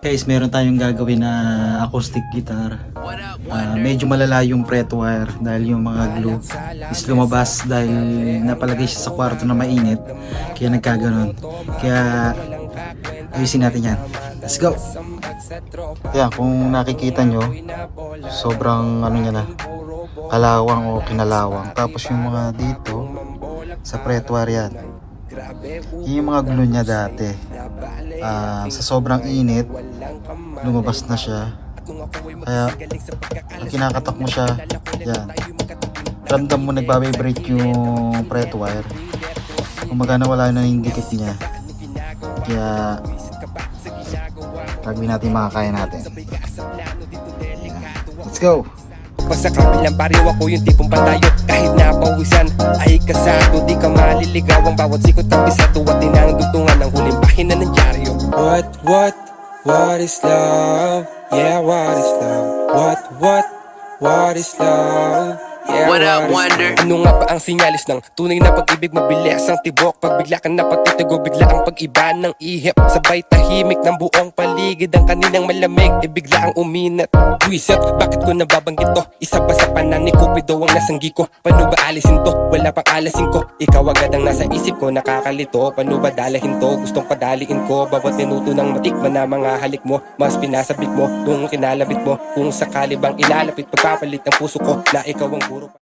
Guys, meron tayong gagawin na acoustic guitar. Medyo malala yung fret wire dahil yung mga glue is lumabas dahil napalagay siya sa kwarto na mainit. Kaya nagkaganon. Kaya ayusin natin yan. Let's go! Yan, kung nakikita nyo, sobrang ano niya na, kalawang o kinalawang. Tapos yung mga dito, sa fret wire yan. Yung mga glue niya dati, sa sobrang init, lumabas na siya. Kaya pag kinakatak mo siya, yan, ramdam mo nagbabibrate yung fret wire. Kumaga wala na yung dikit niya. Kaya gagawin natin mga kaya natin. Yan. Let's go! Sa kabilang baryo ako yung tipong patayo. Kahit napawisan ay kasado, di ka maliligaw. Ang bawat sikot at pisado at tinangdugtungan ng huling pahina ng dyaryo. What is love? Yeah, what is love? What is love? Yeah, what up, wonder? Ano nga ba ang sinyalis ng tunay na pag-ibig? Mabilis ang tibok pag bigla kang napatitigo. Bigla ang pag-iba ng ihip, sabay tahimik ng buong paligid. Ang kaninang malamig, bigla ang uminat. Buisit, bakit ko nababanggit to? Isa ba sa panan ni Cupido ang nasanggi ko? Paano ba alisin to? Wala pang alasin ko. Ikaw agad ang nasa isip ko, nakakalito. Paano ba dalahin to? Gustong padaliin ko. Bawat minuto ng matikman na mga halik mo, mas pinasabik mo nung kinalabit mo. Kung sakali bang ilalapit, pagpapalit ng puso ko na ikaw ang guro.